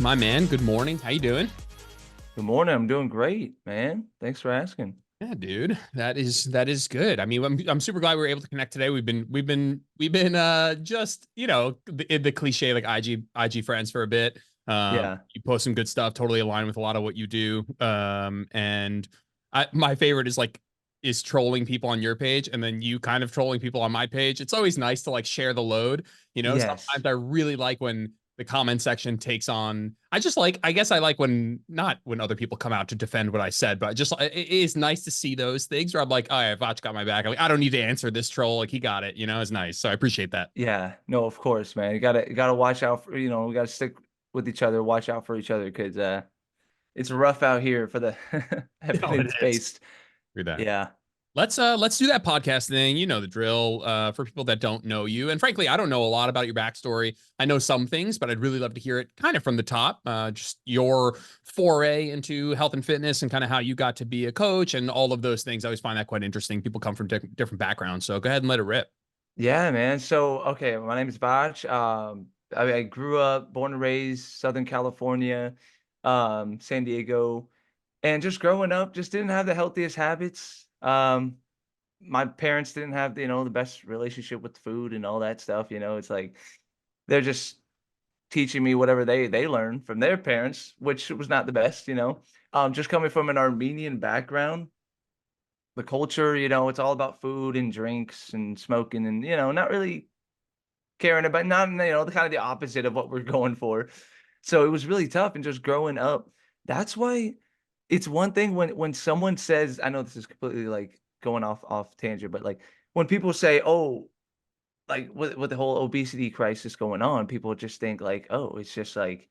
my man. Good morning. How you doing? Good morning. I'm doing great, man. Thanks for asking. Yeah, dude. That is good. I mean, I'm super glad we were able to connect today. We've been just, the cliche like IG friends for a bit. Yeah. You post some good stuff, totally aligned with a lot of what you do. And my favorite is trolling people on your page and then you kind of trolling people on my page. It's always nice to like share the load. Yes. Sometimes I really like when the comment section takes on. I guess I like when not when other people come out to defend what I said, but just it is nice to see those things where I'm like, oh yeah, Vatche got my back. Like, I don't need to answer this troll. Like he got it, it's nice. So I appreciate that. Yeah. No, of course, man. You gotta watch out for, we gotta stick with each other, watch out for each other because it's rough out here for the No, it evidence is. based. Hear that. Yeah. Let's do that podcast thing. You know the drill. For people that don't know you, and frankly, I don't know a lot about your backstory. I know some things, but I'd really love to hear it kind of from the top. Just your foray into health and fitness, and kind of how you got to be a coach, and all of those things. I always find that quite interesting. People come from different backgrounds, so go ahead and let it rip. Yeah, man. So, okay, my name is Vatch. I grew up, born and raised Southern California, San Diego, and just growing up, just didn't have the healthiest habits. My parents didn't have, the best relationship with food and all that stuff. It's like they're just teaching me whatever they learned from their parents, which was not the best. Just coming from an Armenian background, the culture, it's all about food and drinks and smoking and, not really caring about not, the kind of the opposite of what we're going for. So it was really tough and just growing up. That's why it's one thing when someone says, I know this is completely like going off tangent, but like when people say, "Oh, like with the whole obesity crisis going on," people just think like, "Oh, it's just like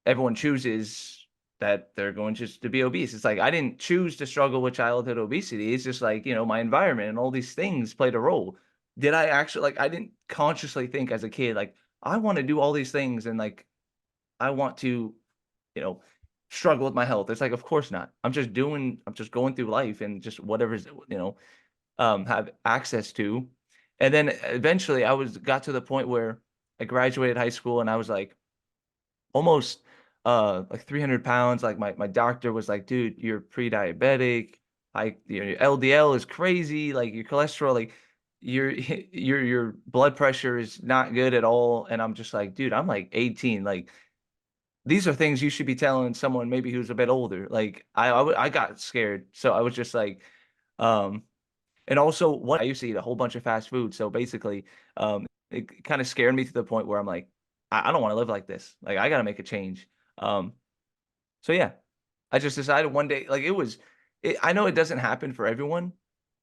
everyone chooses that they're going just to be obese." It's like I didn't choose to struggle with childhood obesity. It's just like, my environment and all these things played a role. Did I actually like I didn't consciously think as a kid like I want to do all these things and like I want to, you know, struggle with my health. It's like, of course not. I'm just going through life and just whatever's, have access to. And then eventually got to the point where I graduated high school and I was like almost like 300 pounds. Like my doctor was like, dude, you're pre-diabetic. Your LDL is crazy. Like your cholesterol, like your your blood pressure is not good at all. And I'm just like, dude, I'm like 18. Like these are things you should be telling someone maybe who's a bit older. Like I got scared. So I was just like, um, and also what I used to eat a whole bunch of fast food. So basically, it kind of scared me to the point where I'm like, I don't want to live like this. Like I got to make a change. Um, so yeah, I just decided one day, like I know it doesn't happen for everyone.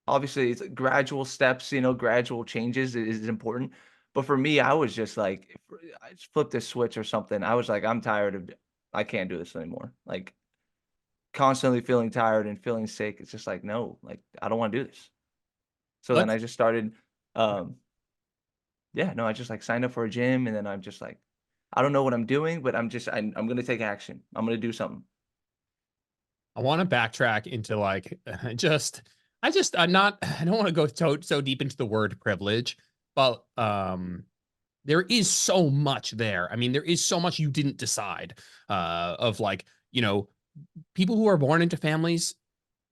Obviously, it's gradual steps, gradual changes is important. But for me, I was just like, I just flipped a switch or something. I was like, I'm tired of, I can't do this anymore. Like constantly feeling tired and feeling sick. It's just like, no, like I don't want to do this. So then Let's I just started, um, yeah, no, I just like signed up for a gym and then I'm just like, I don't know what I'm doing, but I'm gonna take action. I'm gonna do something. I want to backtrack into like just I'm not I don't want to go so deep into the word privilege, but there is so much there. I mean, there is so much you didn't decide of like, people who are born into families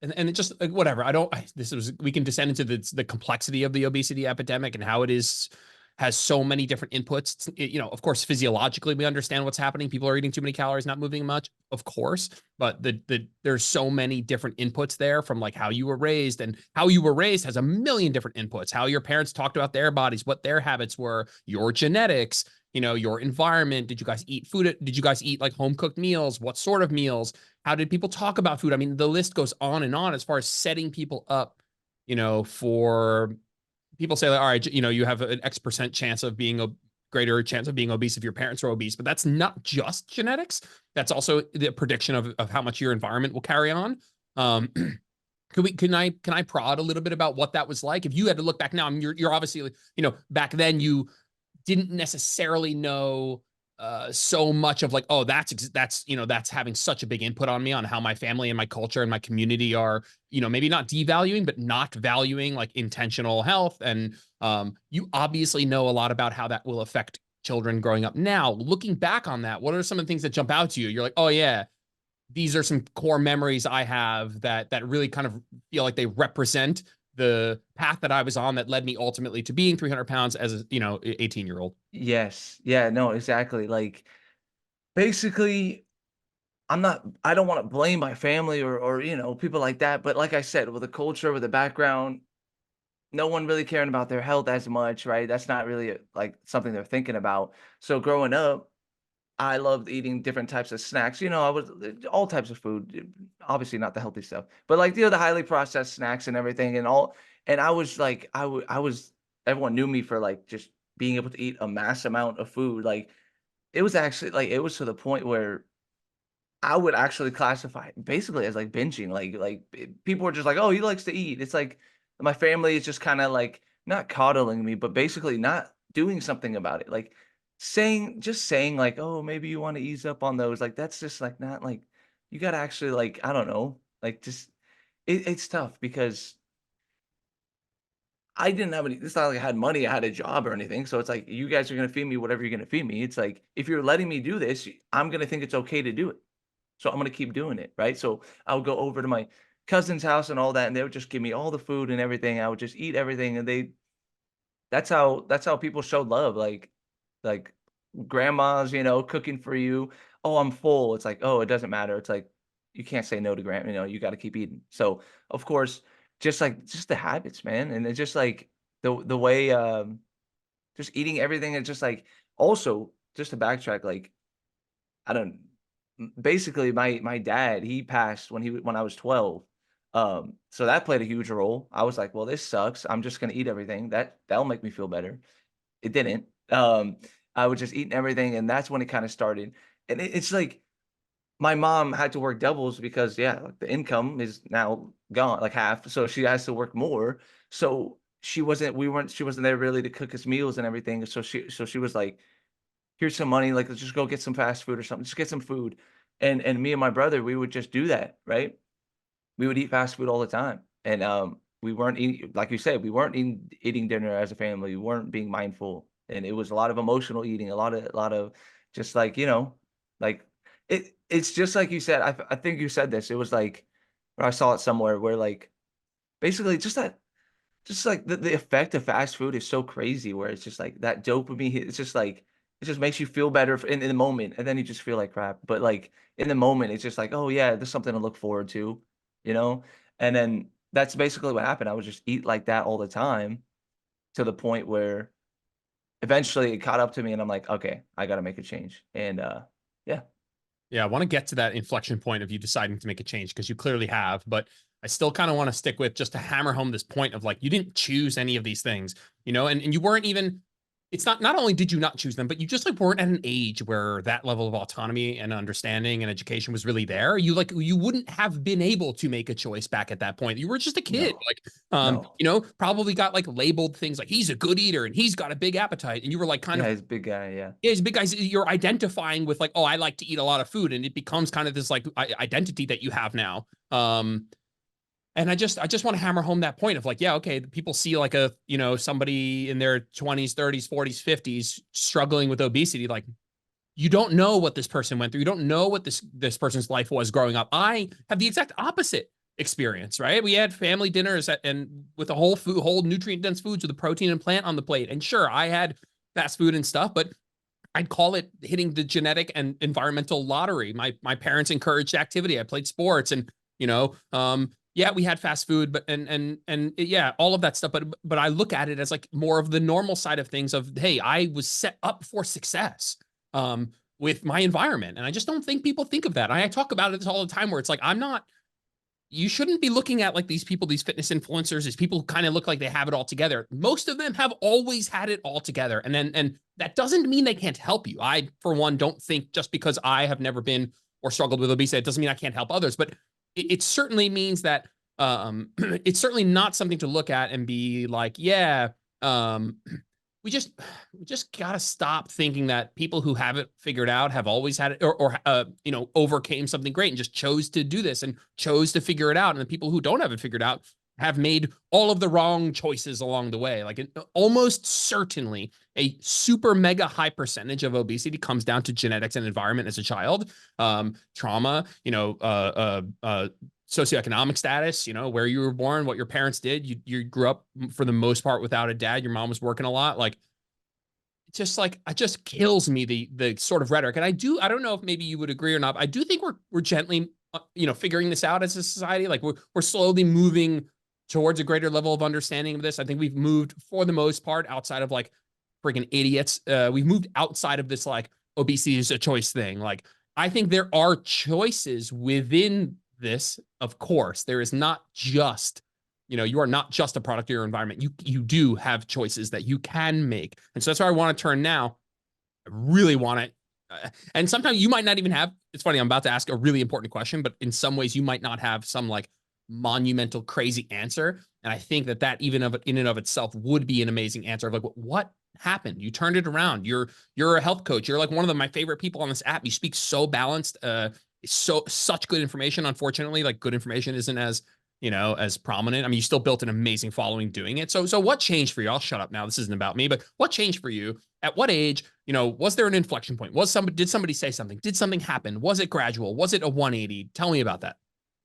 and it just like whatever. This is we can descend into the complexity of the obesity epidemic and how it is has so many different inputs. Of course, physiologically we understand what's happening. People are eating too many calories, not moving much, of course. But there's so many different inputs there from like how you were raised, and how you were raised has a million different inputs. How your parents talked about their bodies, what their habits were, your genetics, your environment. Did you guys eat food? Did you guys eat like home cooked meals? What sort of meals? How did people talk about food? I mean, the list goes on and on as far as setting people up, for people say like, all right, you have an X% chance of being a greater chance of being obese if your parents are obese, but that's not just genetics. That's also the prediction of how much your environment will carry on. Um, can I prod a little bit about what that was like? If you had to look back now, I mean, you're obviously, back then you didn't necessarily know so much of like, oh, that's having such a big input on me on how my family and my culture and my community are, maybe not devaluing, but not valuing like intentional health. And you obviously know a lot about how that will affect children growing up now, looking back on that, what are some of the things that jump out to you? You're like, oh yeah, these are some core memories I have that really kind of feel like they represent the path that I was on that led me ultimately to being 300 pounds as a, 18-year-old. Yes. Yeah, no, exactly. Like, basically, I don't wanna blame my family or, people like that, but like I said, with the culture, with the background, no one really caring about their health as much, right? That's not really, like, something they're thinking about. So growing up, I loved eating different types of snacks. I was all types of food, obviously not the healthy stuff, but like the highly processed snacks and everything, and all. And I was like, I was. Everyone knew me for like just being able to eat a mass amount of food. Like it was actually like it was to the point where I would actually classify it basically as like binging. People were just like, oh, he likes to eat. It's like my family is just kind of like not coddling me, but basically not doing something about it. Like saying like, oh, maybe you want to ease up on those. Like that's just like not like you gotta actually like, I don't know, like just it's tough because I didn't have any, it's not like I had money, I had a job or anything. So it's like you guys are gonna feed me whatever you're gonna feed me. It's like if you're letting me do this, I'm gonna think it's okay to do it. So I'm gonna keep doing it, right? So I would go over to my cousin's house and all that, and they would just give me all the food and everything. I would just eat everything, and that's how people showed love, like grandmas, cooking for you. Oh, I'm full. It's like, oh, it doesn't matter. It's like you can't say no to grandma. You got to keep eating. So of course, just the habits, man, and it's just like the way just eating everything. It's just like also just to backtrack, like I don't basically my dad, he passed when I was 12. So that played a huge role. I was like, "Well, this sucks. I'm just gonna eat everything. That'll make me feel better." It didn't. I was just eating everything, and that's when it kinda started. And it's like my mom had to work doubles because, yeah, like, the income is now gone, like half, so she has to work more. So she wasn't there really to cook us meals and everything. So she was like, here's some money, like, let's just go get some fast food or something, just get some food. And me and my brother, we would just do that, right? We would eat fast food all the time. And we weren't eating, like you said, we weren't eating dinner as a family. We weren't being mindful. And it was a lot of emotional eating, a lot of just like, like it's just like you said, I think you said this. It was like, or I saw it somewhere where like basically just like the effect of fast food is so crazy where it's just like that dopamine hit, it's just like it just makes you feel better in the moment, and then you just feel like crap. But like in the moment, it's just like, oh yeah, there's something to look forward to, you know? And then that's basically what happened. I would just eat like that all the time to the point where eventually it caught up to me and I'm like, okay, I gotta make a change. And yeah. Yeah, I want to get to that inflection point of you deciding to make a change because you clearly have, but I still kind of want to stick with just to hammer home this point of like you didn't choose any of these things, and you weren't even it's not only did you not choose them, but you just like weren't at an age where that level of autonomy and understanding and education was really there. You wouldn't have been able to make a choice back at that point. You were just a kid, No, like no. probably got like labeled things like he's a good eater and he's got a big appetite, and you were like kind Yeah, of he's a big guy, yeah. yeah, he's a big guy. You're identifying with like, oh, I like to eat a lot of food, and it becomes kind of this like identity that you have now. And I just want to hammer home that point of like, yeah, okay, people see like somebody in their 20s, 30s, 40s, 50s struggling with obesity. Like, you don't know what this person went through. You don't know what this person's life was growing up. I have the exact opposite experience, right? We had family dinners and with a whole nutrient dense foods with a protein and plant on the plate. And sure, I had fast food and stuff, but I'd call it hitting the genetic and environmental lottery. My parents encouraged activity. I played sports, and yeah, we had fast food, but and yeah, all of that stuff. But I look at it as like more of the normal side of things. Of hey, I was set up for success with my environment, and I just don't think people think of that. I talk about it all the time, where it's like I'm not you shouldn't be looking at like these people, these fitness influencers, these people who kind of look like they have it all together. Most of them have always had it all together. And that doesn't mean they can't help you. I, for one, don't think just because I have never been or struggled with obesity, it doesn't mean I can't help others. But it certainly means that it's certainly not something to look at and be like, yeah, um, we just we just got to stop thinking that people who have it figured out have always had it or overcame something great and just chose to do this and chose to figure it out, and the people who don't have it figured out have made all of the wrong choices along the way. Like almost certainly a super mega high percentage of obesity comes down to genetics and environment as a child, trauma, socioeconomic status, where you were born, what your parents did. You grew up for the most part without a dad. Your mom was working a lot. Like, just like it just kills me the sort of rhetoric. And I don't know if maybe you would agree or not. But I do think we're gently figuring this out as a society. Like we're slowly moving towards a greater level of understanding of this. I think we've moved for the most part outside of like freaking idiots. We've moved outside of this like obesity is a choice thing. Like I think there are choices within this. Of course, there is not just you are not just a product of your environment. You do have choices that you can make. And so that's where I want to turn now. I really want it. And sometimes you might not even have, it's funny, I'm about to ask a really important question, but in some ways you might not have some like monumental, crazy answer. And I think that even of in and of itself would be an amazing answer of like, what happened? You turned it around. You're a health coach. You're like one of my favorite people on this app. You speak so balanced, such good information. Unfortunately, like good information isn't as prominent. I mean, you still built an amazing following doing it. So what changed for you? I'll shut up now. This isn't about me, but what changed for you? At what age? Was there an inflection point? Did somebody say something? Did something happen? Was it gradual? Was it a 180? Tell me about that.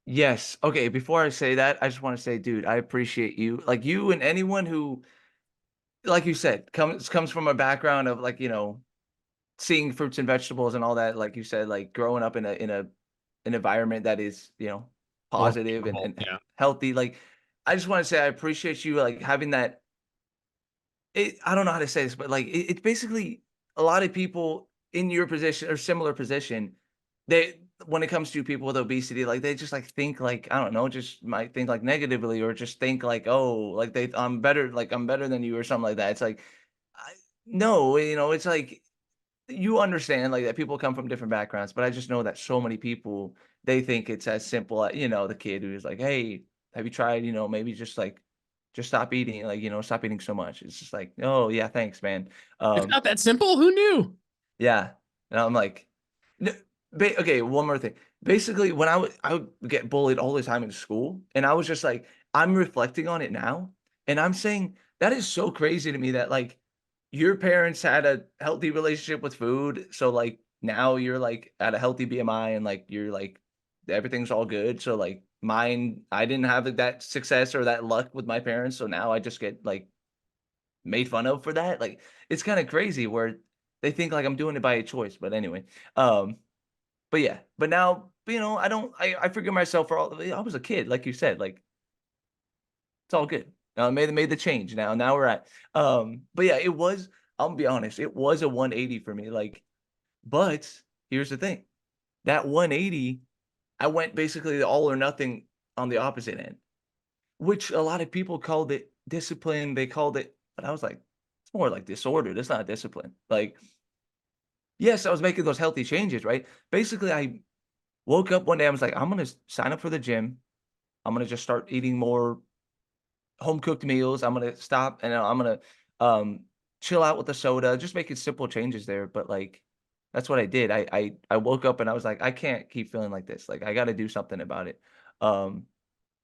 Yes. Okay, before I say that, I just wanna say, dude, I appreciate you. Like, you and anyone who, like you said, comes from a background of, like, seeing fruits and vegetables and all that, like you said, like, growing up in an environment that is, More positive favorable. and Yeah. healthy, like, I just wanna say I appreciate you, like, having that. I don't know how to say this, but, like, it's basically a lot of people in your position or similar position, they when it comes to people with obesity, like, they just, like, think, like, I don't know, just might think, like, negatively or just think, like, "Oh, like, I'm better than you," or something like that. It's like, I no, it's like, you understand, like, that people come from different backgrounds, but I just know that so many people, they think it's as simple as, the kid who's like, "Hey, have you tried, maybe just, like, just stop eating, like, stop eating so much." It's just like, "Oh, yeah, thanks, man." It's Um, not that simple. Who knew? yeah, and I'm like, "N okay, one more thing. Basically, when I would get bullied all the time in school, and I was just like, I'm reflecting on it now, and I'm saying, that is so crazy to me that, like, your parents had a healthy relationship with food, so, like, now you're, like, at a healthy BMI and, like, you're, like, everything's all good, so, like, mine I didn't have, like, that success or that luck with my parents, so now I just get, like, made fun of for that. Like, it's kinda crazy where they think, like, I'm doing it by a choice, but anyway, but yeah, but now, I don't I forgive myself for all I was a kid, like you said, like, it's all good. Made the change now we're at, but yeah, I'll be honest, it was a 180 for me, like, but here's the thing, that 180, I went basically the all or nothing on the opposite end, which a lot of people called it discipline, they called it, but I was like, it's more like disorder, that's not discipline. Like, yes, I was making those healthy changes, right? Basically, I woke up one day, I was like, I'm gonna sign up for the gym. I'm gonna just start eating more home cooked meals. I'm gonna stop and I'm gonna um chill out with the soda, just making simple changes there. But like, that's what I did. I woke up and I was like, I can't keep feeling like this. Like, I gotta do something about it. Um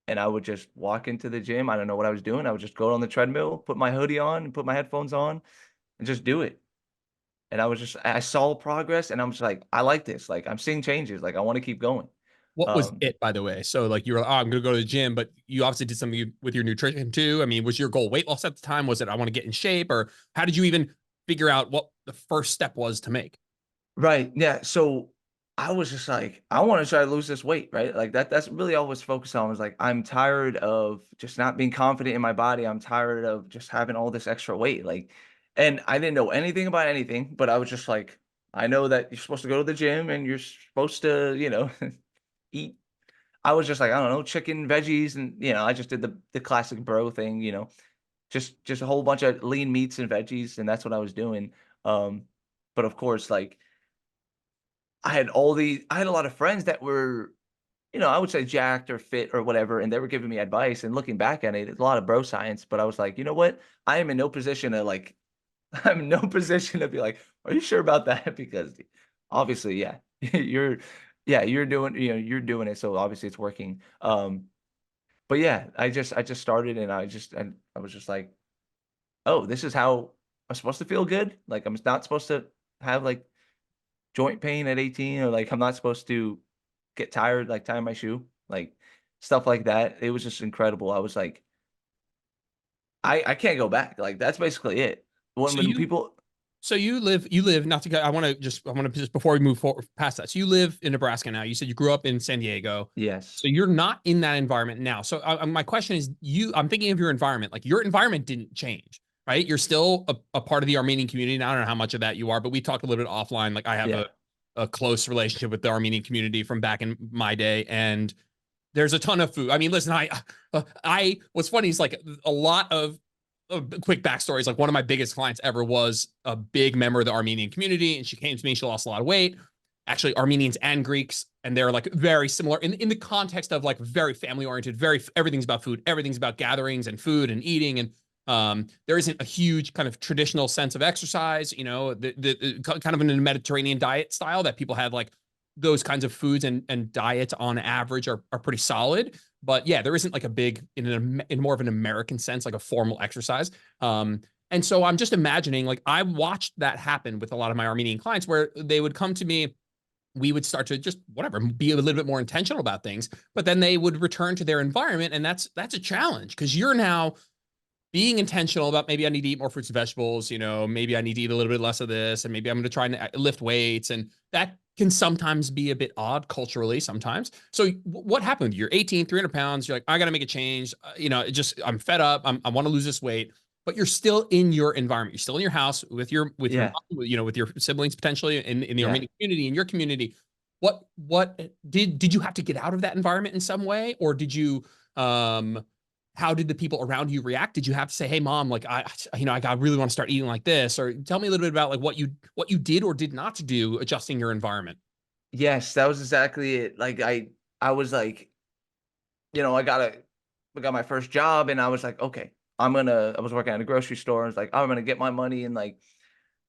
and I would just walk into the gym. I don't know what I was doing. I would just go on the treadmill, put my hoodie on and put my headphones on and just do it. And I saw progress and I'm just like, I like this. Like, I'm seeing changes. Like, I want to keep going. What was Um, it, by the way? So like you were like, oh, I'm gonna go to the gym, but you obviously did something with your nutrition too. I mean, was your goal weight loss at the time? Was it I want to get in shape, or how did you even figure out what the first step was to make? right. Yeah. So I was just like, I want to try to lose this weight, right? Like, that's really all I was focused on, was like, I'm tired of just not being confident in my body. I'm tired of just having all this extra weight. Like, and I didn't know anything about anything, but I was just like, I know that you're supposed to go to the gym and you're supposed to, eat. I was just like, I don't know, chicken, veggies, and I just did the classic bro thing, just a whole bunch of lean meats and veggies, and that's what I was doing. Um, but of course, like, I had a lot of friends that were, I would say jacked or fit or whatever, and they were giving me advice. And looking back at it, it's a lot of bro science. But I was like, you know what? I am in no position to like, I'm in no position to be like, are you sure about that? Because obviously, yeah, you're, yeah, you're doing it. So obviously it's working. But yeah, I just started and I was just like, "Oh, this is how I'm supposed to feel good? Like, I'm not supposed to have, like, joint pain at 18, or, like, I'm not supposed to get tired, like, tying my shoe?" Like, stuff like that. It was just incredible. I was like, I can't go back." Like, that's basically it. So When you people you live not to go I want to just before we move forward past that. So you live in Nebraska now. You said you grew up in San Diego. Yes. So you're not in that environment now. So my question is I'm thinking of your environment. Like your environment didn't change, right? You're still a part of the Armenian community. And I don't know how much of that you are, but we talked a little bit offline. Like I have Yeah. a close relationship with the Armenian community from back in my day. And there's a ton of food. I mean, listen, what's funny is like a lot of quick backstories. Like one of my biggest clients ever was a big member of the Armenian community, and she came to me. She lost a lot of weight. Actually, Armenians and Greeks, and they're like very similar in the context of like very family oriented. Very everything's about food. Everything's about gatherings and food and eating. And there isn't a huge kind of traditional sense of exercise. You know, the kind of in a Mediterranean diet style that people have like those kinds of foods and diets on average are pretty solid. But yeah, there isn't like a big in more of an American sense, like a formal exercise. And so I'm just imagining like I watched that happen with a lot of my Armenian clients where they would come to me, we would start to just whatever be a little bit more intentional about things, but then they would return to their environment, and that's a challenge because you're now being intentional about maybe I need to eat more fruits and vegetables, you know, maybe I need to eat a little bit less of this, and maybe I'm going to try and lift weights. And that can sometimes be a bit odd culturally sometimes. So what happened? You're 18, 300 pounds. You're like, I got to make a change. You know, I'm fed up. I want to lose this weight, but you're still in your environment. You're still in your house with your, Yeah. you know, with your siblings potentially in the Yeah. Armenian community, in your community. What did you have to get out of that environment in some way? Or did you, um, how did the people around you react? Did you have to say, "Hey, mom, like I really want to start eating like this," or tell me a little bit about like what you did or did not do adjusting your environment? Yes, that was exactly it. Like, I was like, I got my first job, and I was like, "Okay, I was working at a grocery store. I was like, I'm gonna get my money, and, like,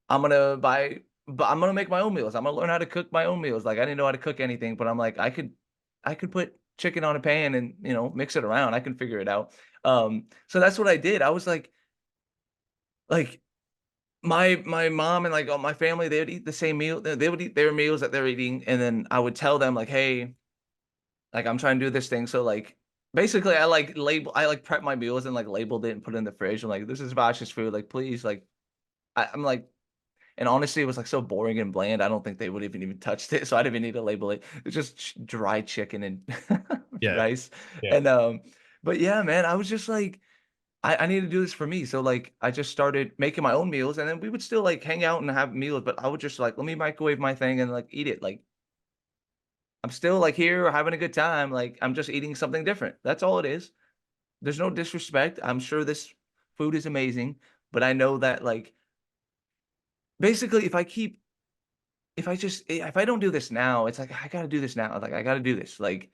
I'm gonna buy but I'm gonna make my own meals. I'm gonna learn how to cook my own meals." Like, I didn't know how to cook anything, but I'm like, I could put chicken on a pan and, mix it around. I can figure it out." So that's what I did. I was like, my mom and, like, all my family, they would eat the same meal. They would eat their meals that they're eating, and then I would tell them, like, "Hey, like, I'm trying to do this thing." So, like, basically, I, like, prep my meals and, like, labeled it and put it in the fridge. I'm like, "This is Vache's food, like, please," like, I'm like, and honestly, it was, like, so boring and bland, I don't think they would even touched it, so I didn't even need to label it. It's just dried chicken and Yeah, rice, yeah. and, but yeah, man, I was just like, I need to do this for me. So, like, I just started making my own meals, and then we would still, like, hang out and have meals, but I would just, like, let me microwave my thing and, like, eat it. Like, I'm still, like, here having a good time. Like, I'm just eating something different. That's all it is. There's no disrespect. I'm sure this food is amazing, but I know that, like, basically, if I don't do this now, it's like I gotta do this now. Like, I gotta do this. Like,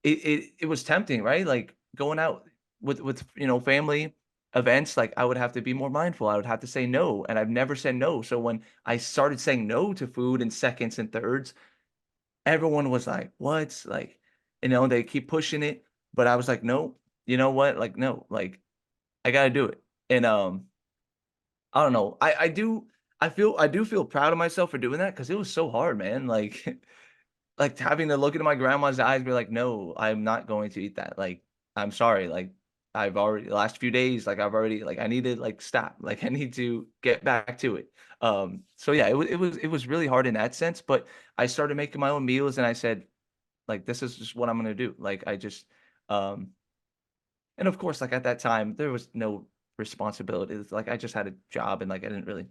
it was tempting, right? Like, going out with family events, like, I would have to be more mindful. I would have to say no, and I've never said no. So when I started saying no to food in seconds and thirds, everyone was like, "What?" Like, they keep pushing it, but I was like, "No, you know what? Like, no, like, I gotta do it." And, I don't know. I do feel proud of myself for doing that because it was so hard, man. Like, like, having to look into my grandma's eyes and be like, "No, I'm not going to eat that." Like, "I'm sorry." Like, I've already the last few days, like, I've already like, I need to, like, stop. Like, I need to get back to it. So yeah, it was really hard in that sense, but I started making my own meals, and I said, like, "This is just what I'm gonna do." Like, um and of course, like, at that time, there was no responsibilities. Like, I just had a job, and, like, I didn't really,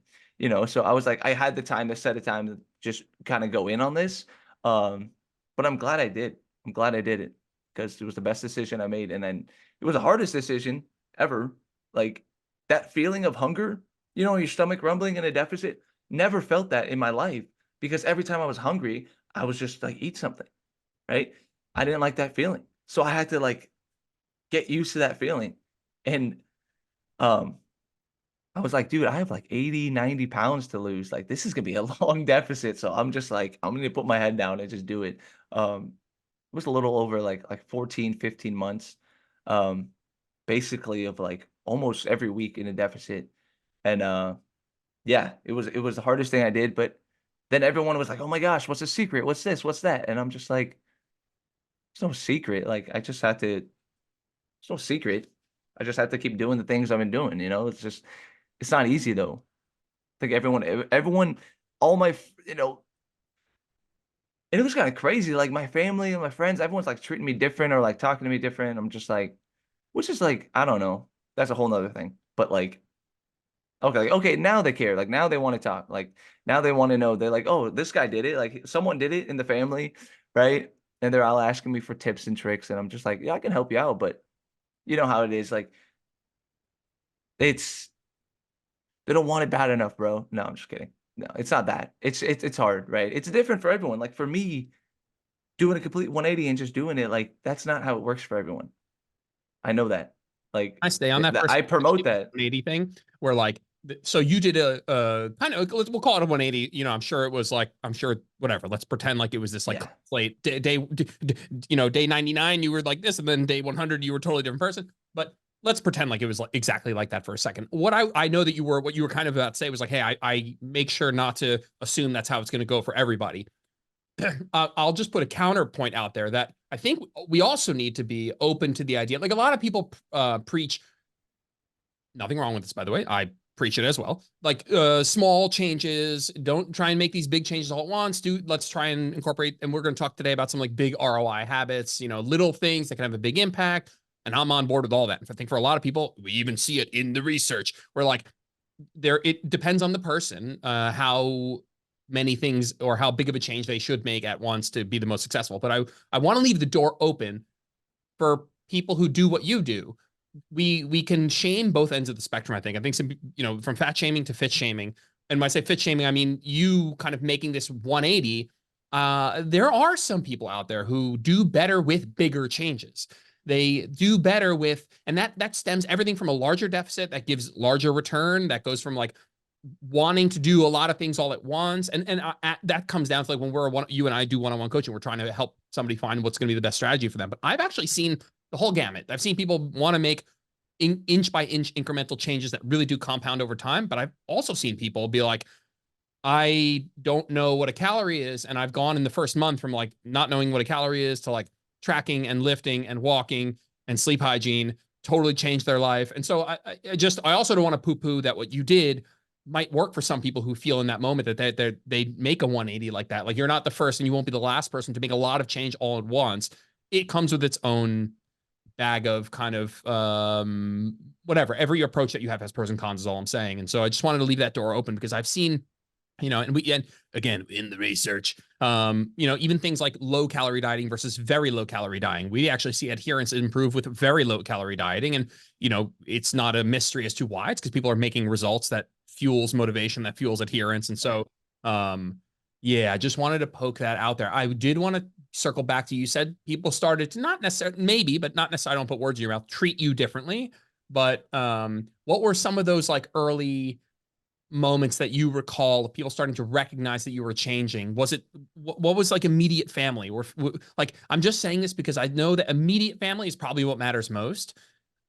so I was like, I had the time to set a time to just kinda go in on this. Um, but I'm glad I did. I'm glad I did it because it was the best decision I made. And then it was the hardest decision ever. Like, that feeling of hunger, your stomach rumbling in a deficit, never felt that in my life because every time I was hungry, I was just like, eat something, right? I didn't like that feeling. So I had to, like, get used to that feeling. And, um, I was like, "Dude, I have, like, 80, 90 pounds to lose, like, this is gonna be a long deficit." So I'm just like, "I'm gonna put my head down and just do it." It was a little over, like 14, 15 months. um, basically of like almost every week in a deficit. And yeah, it was the hardest thing I did. But then everyone was like, "Oh my gosh, what's the secret? What's this? What's that?" And I'm just like, "It's no secret. Like I just have to. It's no secret. I just have to keep doing the things I've been doing. It's just it's not easy though. I think everyone, all my, and it was kind of crazy. Like my family and my friends, everyone's like treating me different or like talking to me different. I'm just like, which is like, I don't know. That's a whole nother thing. But like, okay, okay, now they care. Like now they want to talk. Like now they want to know. They're like, oh, this guy did it. Like someone did it in the family, right? And they're all asking me for tips and tricks, and I'm just like, yeah, I can help you out, but you know how it is. Like it's they don't want it bad enough, bro. No, I'm just kidding. No, it's not that. It's hard, right? It's different for everyone. Like for me, doing a complete 180 and just doing it, like that's not how it works for everyone. I know that. Like I stay on that for a I second. promote that. 180 thing where like so you did a kind of we'll call it a 180. I'm sure it was like I'm sure whatever. Let's pretend like it was this like Yeah. late day 99 you were like this, and then day 100 you were a totally different person. But let's pretend like it was like exactly like that for a second. What I know that what you were kind of about to say was like, hey, I make sure not to assume that's how it's going to go for everybody. I'll just put a counterpoint out there that I think we also need to be open to the idea. Like a lot of people preach, nothing wrong with this, by the way. I preach it as well. Like small changes. Don't try and make these big changes all at once. Let's try and incorporate. And we're going to talk today about some like big ROI habits. Little things that can have a big impact. And I'm on board with all that. I think for a lot of people, we even see it in the research. Where like it depends on the person how many things or how big of a change they should make at once to be the most successful. But I want to leave the door open for people who do what you do. We can shame both ends of the spectrum. I think some from fat shaming to fit shaming. And when I say fit shaming, I mean you kind of making this 180. There are some people out there who do better with bigger changes. They do better with, and that stems everything from a larger deficit that gives larger return. That goes from like wanting to do a lot of things all at once, and that comes down to like when you and I do one-on-one coaching, we're trying to help somebody find what's going to be the best strategy for them. But I've actually seen the whole gamut. I've seen people want to make inch by inch incremental changes that really do compound over time. But I've also seen people be like, I don't know what a calorie is. And I've gone in the first month from like not knowing what a calorie is to like tracking and lifting and walking and sleep hygiene, totally changed their life. And so I also don't want to poo poo that what you did might work for some people who feel in that moment that they make a 180 like that. Like you're not the first and you won't be the last person to make a lot of change all at once. It comes with its own bag of kind of whatever. Every approach that you have has pros and cons is all I'm saying. And so I just wanted to leave that door open because I've seen and again in the research, even things like low calorie dieting versus very low calorie dieting, we actually see adherence improve with very low calorie dieting. And, it's not a mystery as to why. It's because people are making results that fuels motivation, that fuels adherence. And so, yeah, I just wanted to poke that out there. I did want to circle back to, you said people started to not necessarily, maybe, but not necessarily, I don't put words in your mouth, treat you differently. But what were some of those like early moments that you recall of people starting to recognize that you were changing? Was it what was like immediate family, or like, I'm just saying this because I know that immediate family is probably what matters most.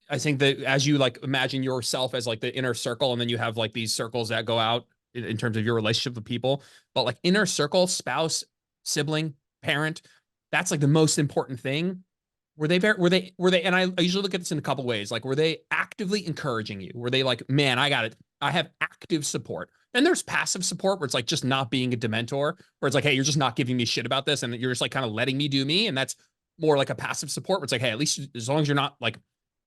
I think that as you like imagine yourself as like the inner circle, and then you have like these circles that go out in terms of your relationship with people, but like inner circle, spouse, sibling, parent, that's like the most important thing. Were they and I usually look at this in a couple ways. Like, were they actively encouraging you? Were they like, man, I got it, I have active support? And there's passive support where it's like just not being a dementor, where it's like, hey, you're just not giving me shit about this, and you're just like kind of letting me do me. And that's more like a passive support where it's like, hey, at least as long as you're not like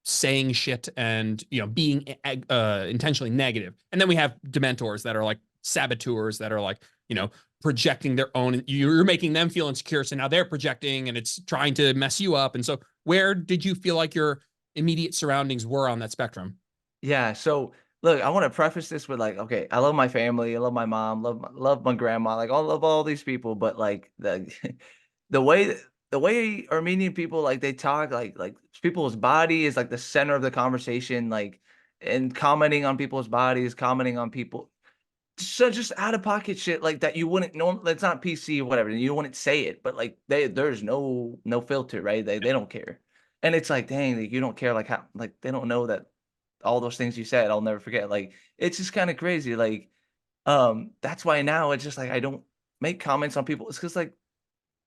saying shit and being intentionally negative. And then we have dementors that are like saboteurs that are like projecting their own, you're making them feel insecure, so now they're projecting and it's trying to mess you up. And so where did you feel like your immediate surroundings were on that spectrum? Yeah, so look, I want to preface this with like, okay, I love my family, I love my mom, love my grandma, like I love all these people, but like the the way the way Armenian people like they talk, like people's body is like the center of the conversation, like and commenting on people's bodies, commenting on people, so just out of pocket shit like that you wouldn't norm. That's not PC or whatever. You wouldn't say it, but like there's no filter, right? They don't care. And it's like, dang, like, you don't care, like, how, like, they don't know that all those things you said, I'll never forget. Like, it's just kind of crazy. Like, that's why now it's just like I don't make comments on people. It's because like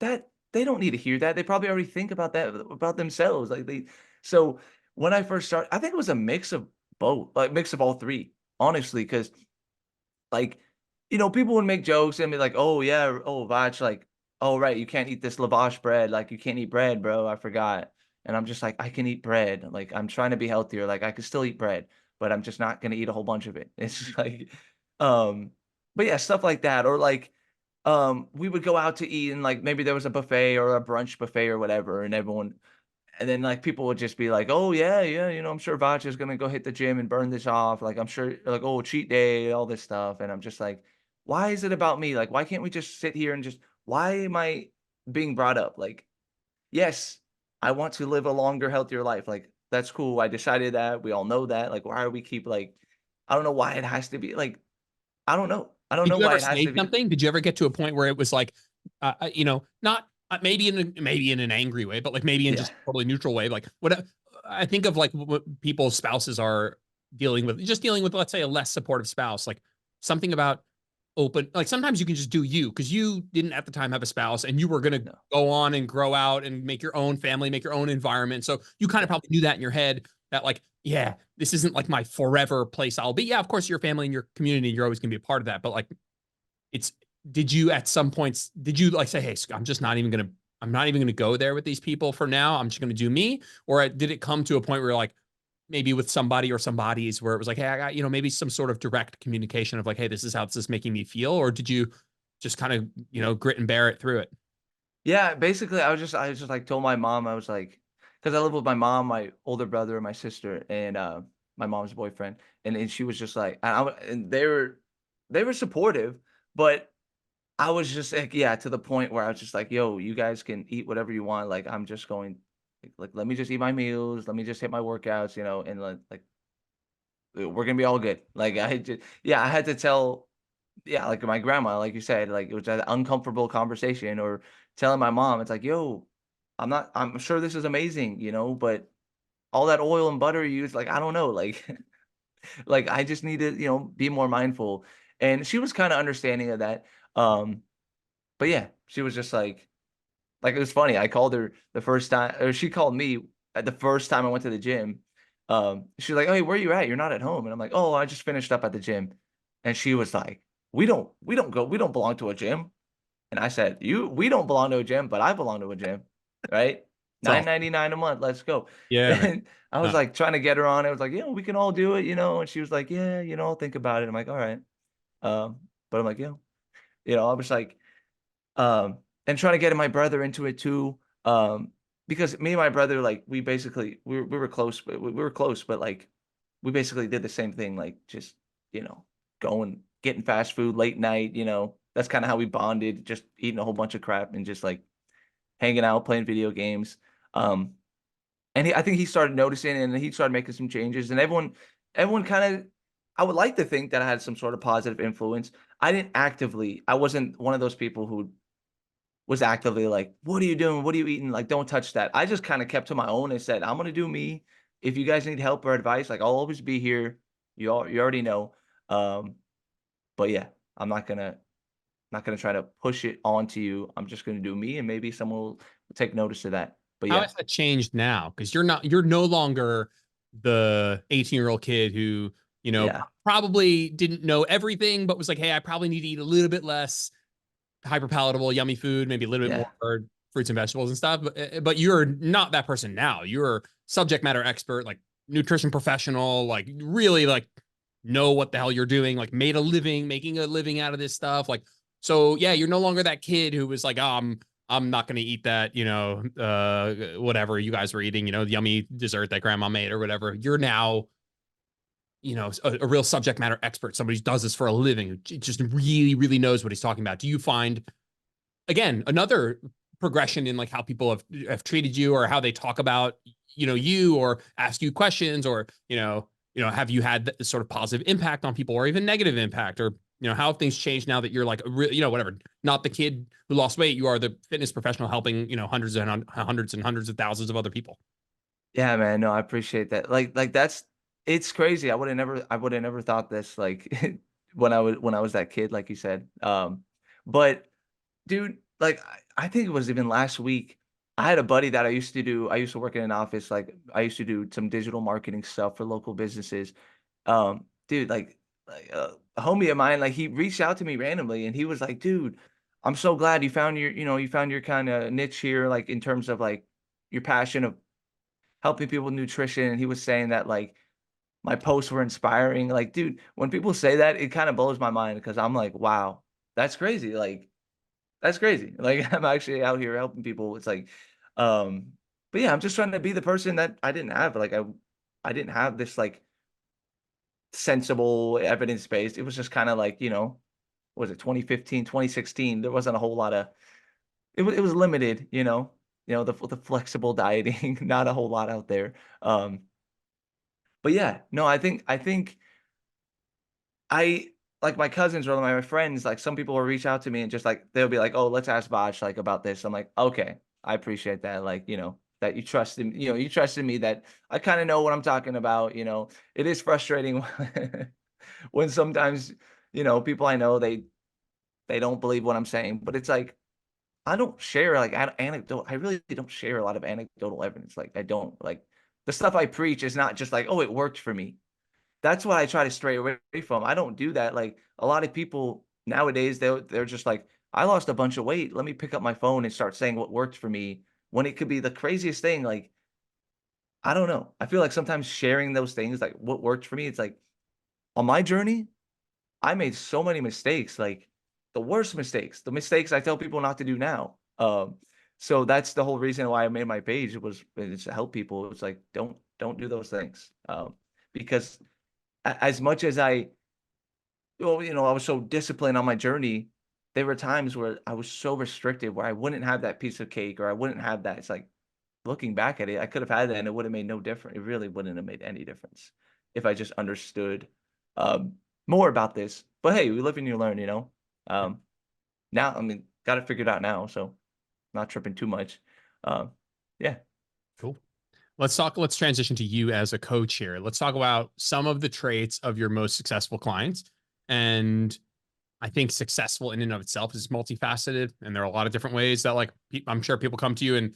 that they don't need to hear that. They probably already think about that about themselves. Like they so when I first started, I think it was a mix of both, like mix of all three, honestly, because like, people would make jokes and be like, "Oh, yeah, oh, Vatch, like, oh, right, you can't eat this lavash bread, like, you can't eat bread, bro, I forgot." And I'm just like, "I can eat bread, like, I'm trying to be healthier, like, I can still eat bread, but I'm just not gonna eat a whole bunch of it." It's just like, um, but yeah, stuff like that, or like, we would go out to eat and, like, maybe there was a buffet or a brunch buffet or whatever, and then, like, people would just be like, "Oh, yeah, yeah, I'm sure Vatch is gonna go hit the gym and burn this off." Like, I'm sure like, "Oh, cheat day," all this stuff, and I'm just like, "Why is it about me? Like, why can't we just sit here and just why am I being brought up?" Like, yes, I want to live a longer, healthier life, like, that's cool, I decided that, we all know that, like, why are we keep, like I don't know why it has to be, like I don't know. I don't Did know you why ever it has say to be. something? Did you ever get to a point where it was like, not maybe maybe in an angry way, but like maybe in Yeah, just a totally neutral way? Like what I think of like what people's spouses are dealing with, let's say, a less supportive spouse, like something about open, like sometimes you can just do you because you didn't at the time have a spouse and you were going to no, go on and grow out and make your own family, make your own environment. So you kind of yeah. probably knew that in your head that like, yeah, this isn't like my forever place I'll be. Yeah, of course, your family and your community, you're always going to be a part of that. But like, it's, did you at some points, did you like say, hey, I'm just not even going to, I'm not even going to go there with these people for now. I'm just going to do me. Or did it come to a point where like, maybe with somebody or some bodies where it was like, hey, I got, maybe some sort of direct communication of like, hey, this is how this is making me feel? Or did you just kind of, grit and bear it through it? Yeah, basically, I was just like told my mom, I was like, because I live with my mom, my older brother, and my sister, and my mom's boyfriend, and she was just like, and they were supportive, but I was just like, yeah, to the point where I was just like, yo, you guys can eat whatever you want, like I'm just going, like let me just eat my meals, let me just hit my workouts, and like we're gonna be all good. Like I just, yeah, I had to tell yeah, like my grandma, like you said, like it was an uncomfortable conversation or telling my mom, it's like, yo, I'm sure this is amazing, but all that oil and butter you use, like, I don't know, like, like I just need to, be more mindful. And she was kind of understanding of that. Um, but yeah, she was just like, it was funny. I called her the first time, or she called me at the first time I went to the gym. She's like, "Oh, hey, where you at? You're not at home." And I'm like, "Oh, I just finished up at the gym." And she was like, we don't belong to a gym." And I said, we don't belong to a gym, but I belong to a gym, right? It's all, 9.99 a month. Let's go. yeah, man. And I was like trying to get her on. I was like, we can all do it. And she was like, yeah, I'll think about it. I'm like, all right. But I'm like, yeah, I was like, and trying to get my brother into it too. Because me and my brother, like, we were close, but we were close, but like, we basically did the same thing, like, just, you know, going, getting fast food late night, that's kind of how we bonded, just eating a whole bunch of crap and just like hanging out, playing video games. Um, and I think he started noticing and he started making some changes and everyone kind of, I would like to think that I had some sort of positive influence. I wasn't one of those people who was actively like, "What are you doing? What are you eating? Like, don't touch that." I just kinda kept to my own and said, "I'm gonna do me. If you guys need help or advice, like, I'll always be here. You already know." Um, but yeah, I'm not gonna try to push it onto you. I'm just gonna do me, and maybe someone will take notice of that. But How yeah, has that changed now? Because you're no longer the 18-year-old kid who, yeah, probably didn't know everything, but was like, hey, I probably need to eat a little bit less hyper palatable, yummy food, maybe a little bit yeah, more fruits and vegetables and stuff. But you're not that person now. You're subject matter expert, like nutrition professional, like really like know what the hell you're doing, like made a living, making a living out of this stuff. Like, so yeah, you're no longer that kid who was like, oh, I'm not going to eat that, whatever you guys were eating, the yummy dessert that grandma made or whatever. You're now, a real subject matter expert, somebody who does this for a living, who just really, really knows what he's talking about. Do you find, again, another progression in like how people have treated you or how they talk about, you or ask you questions or, have you had this sort of positive impact on people or even negative impact or, how have things changed now that you're like, whatever, not the kid who lost weight, you are the fitness professional helping, hundreds and hundreds of thousands of other people. Yeah, man. No, I appreciate that. Like that's it's crazy. I would have never thought this like when I was that kid, like you said. But dude, like I think it was even last week. I had a buddy that I used to work in an office, like I used to do some digital marketing stuff for local businesses. Dude, a homie of mine, like he reached out to me randomly and he was like, dude, I'm so glad you found your kind of niche here, like in terms of like your passion of helping people with nutrition. And he was saying that like my posts were inspiring. Like, dude, when people say that, it kind of blows my mind because I'm like, wow, that's crazy. Like, that's crazy. Like, I'm actually out here helping people. It's like, um, but yeah, I'm just trying to be the person that I didn't have. I didn't have this like sensible evidence based. It was just kind of like, what was it 2015, 2016? There wasn't a whole lot of it was limited, the flexible dieting, not a whole lot out there. Um, but yeah, no, I think I like my cousins or my friends, like some people will reach out to me and just like they'll be like, "Oh, let's ask Vaj like about this." I'm like, "Okay, I appreciate that." Like, that you trusted, you trusted me that I kind of know what I'm talking about. It is frustrating when sometimes, people I know they don't believe what I'm saying, but it's like I don't share like anecdote. I really don't share a lot of anecdotal evidence. Like I don't like the stuff I preach is not just like, "Oh, it worked for me." That's what I try to stray away from. I don't do that. Like a lot of people nowadays, they're just like, I lost a bunch of weight. Let me pick up my phone and start saying what worked for me when it could be the craziest thing. Like, I don't know. I feel like sometimes sharing those things, like what worked for me, it's like on my journey, I made so many mistakes, like the worst mistakes, the mistakes I tell people not to do now. So that's the whole reason why I made my page is to help people. It's like, don't do those things. Because as much as I was so disciplined on my journey. There were times where I was so restricted where I wouldn't have that piece of cake or I wouldn't have that. It's like looking back at it, I could have had that and it would have made no difference. It really wouldn't have made any difference if I just understood um, more about this. But hey, we live and you learn. Um, Now, I mean, got it figured out now, so not tripping too much. Um, yeah, Cool. Let's transition to you as a coach here. Let's talk about some of the traits of your most successful clients. And I think successful in and of itself is multifaceted. And there are a lot of different ways that like I'm sure people come to you and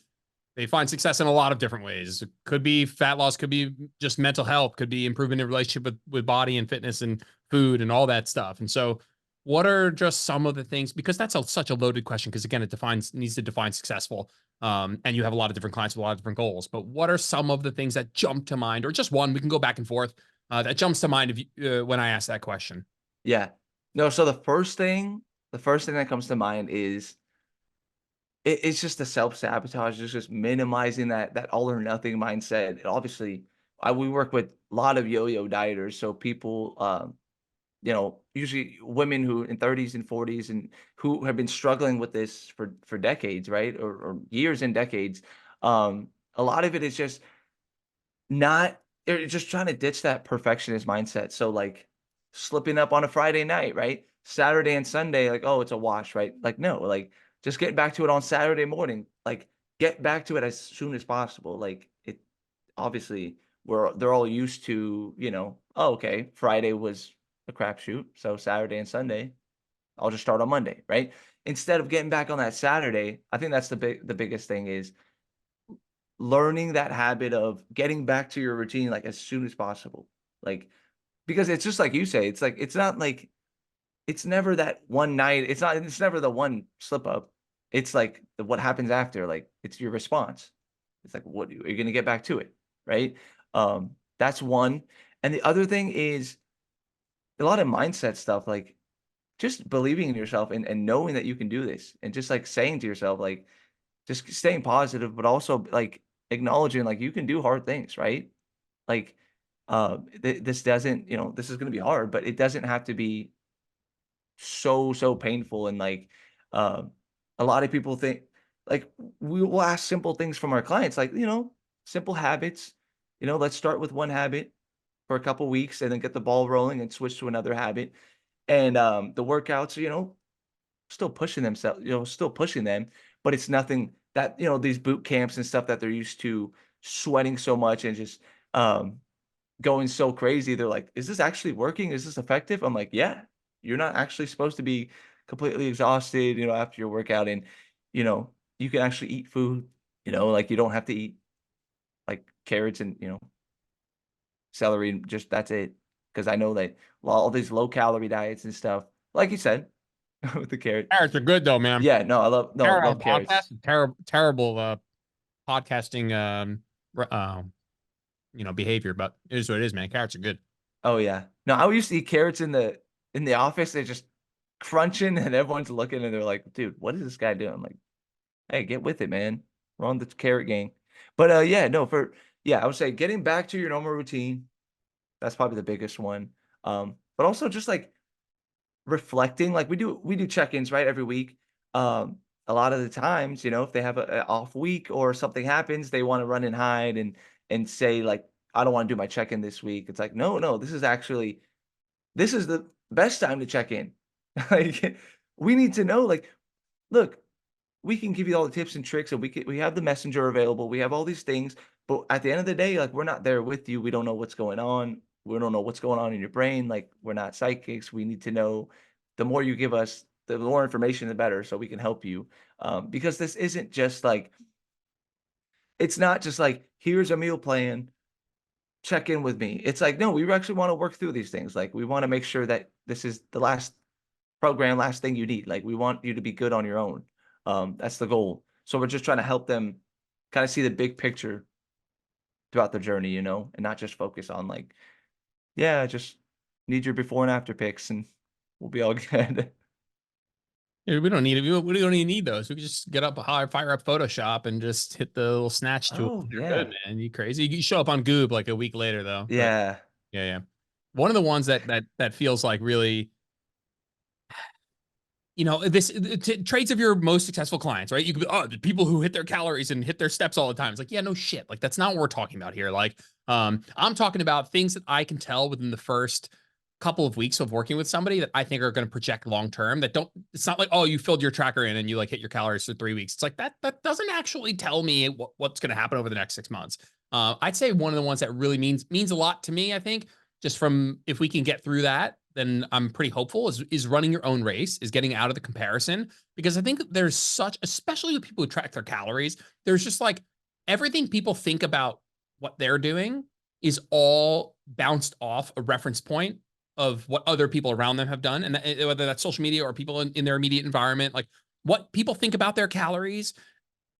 they find success in a lot of different ways. It could be fat loss, could be just mental health, could be improving a relationship with body and fitness and food and all that stuff. And so what are just some of the things, because that's such a loaded question, because again, needs to define successful. And you have a lot of different clients with a lot of different goals, but what are some of the things that jump to mind, or just one, we can go back and forth, that jumps to mind when I ask that question? yeah. No, so the first thing that comes to mind is it's just the self-sabotage, it's just minimizing that all or nothing mindset. And obviously, we work with a lot of yo-yo dieters, so people, usually women who in 30s and 40s and who have been struggling with this for decades, right? Or years and decades. A lot of it is just not they're just trying to ditch that perfectionist mindset. So like slipping up on a Friday night, right? Saturday and Sunday, like, oh, it's a wash, right? Like, no, like just get back to it on Saturday morning. Like get back to it as soon as possible. Like it obviously they're all used to, oh, okay, Friday was a crapshoot. So Saturday and Sunday, I'll just start on Monday, right? Instead of getting back on that Saturday, I think that's the biggest thing is learning that habit of getting back to your routine, like, as soon as possible. Like, because it's just like you say, it's like it's not like it's never that one night, it's never the one slip up. It's like what happens after, like, it's your response. It's like, what are you gonna get back to it, right? That's one, and the other thing is a lot of mindset stuff, like, just believing in yourself and knowing that you can do this, and just, like, saying to yourself, like, just staying positive, but also, like, acknowledging, like, you can do hard things, right? Like, this doesn't this is gonna be hard, but it doesn't have to be so painful and, like, um, a lot of people think like, we will ask simple things from our clients, like, simple habits, let's start with one habit for a couple weeks and then get the ball rolling and switch to another habit, and, the workouts, still pushing themselves, still pushing them, but it's nothing that, these boot camps and stuff that they're used to sweating so much and just um going so crazy. They're like, "Is this actually working? Is this effective?" I'm like, "Yeah, you're not actually supposed to be completely exhausted, after your workout, and you can actually eat food. Like you don't have to eat like carrots and celery and just that's it." Because I know that all these low calorie diets and stuff, like you said, with the carrot. Carrots are good though, man. Yeah, no, I love no, Carrot on love podcast, carrots. terrible podcasting behavior, but it is what it is, man. Carrots are good. Oh yeah. No, I used to eat carrots in the office. They're just crunching, and everyone's looking, and they're like, "Dude, what is this guy doing?" I'm like, "Hey, get with it, man. We're on the carrot gang." But yeah, no, yeah, I would say getting back to your normal routine. That's probably the biggest one. But also just like reflecting, like we do check-ins, right, every week. A lot of the times, if they have a off week or something happens, they want to run and hide and say like, I don't want to do my check-in this week. It's like, no, no, this is the best time to check in. Like we need to know, like, look, we can give you all the tips and tricks and we have the messenger available. We have all these things, but at the end of the day, like we're not there with you. We don't know what's going on. We don't know what's going on in your brain. Like we're not psychics. We need to know the more you give us, the more information, the better, so we can help you. Because this isn't just like it's not just like here's a meal plan, check in with me. It's like no, we actually want to work through these things. Like we want to make sure that this is the last program, last thing you need. Like we want you to be good on your own. That's the goal. So we're just trying to help them kind of see the big picture throughout the journey, and not just focus on like, yeah, just need your before and after pics and we'll be all good. Yeah, we don't need it. We don't even need those. We can just get up high, fire up Photoshop, and just hit the little snatch tool. Oh They're yeah. good, man. You crazy? You show up on Goob like a week later, though. But Yeah. yeah, yeah. One of the ones that feels like really, this traits of your most successful clients, right? You could be, oh, the people who hit their calories and hit their steps all the time. It's like, yeah, no shit. Like that's not what we're talking about here. Like, I'm talking about things that I can tell within the first couple of weeks of working with somebody that I think are going to project long term. That don't. It's not like, oh, you filled your tracker in and you like hit your calories for 3 weeks. It's like that doesn't actually tell me what's going to happen over the next 6 months. I'd say one of the ones that really means a lot to me. I think just from if we can get through that, then I'm pretty hopeful is running your own race, is getting out of the comparison. Because I think there's such, especially with people who track their calories, there's just like everything people think about what they're doing is all bounced off a reference point of what other people around them have done. And whether that's social media or people in their immediate environment, like what people think about their calories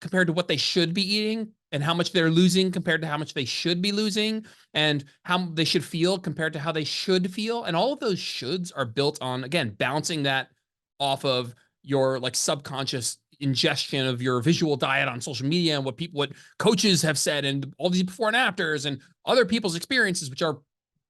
compared to what they should be eating and how much they're losing compared to how much they should be losing and how they should feel compared to how they should feel. And all of those shoulds are built on, again, bouncing that off of your like subconscious ingestion of your visual diet on social media and what coaches have said and all these before and afters and other people's experiences, which are,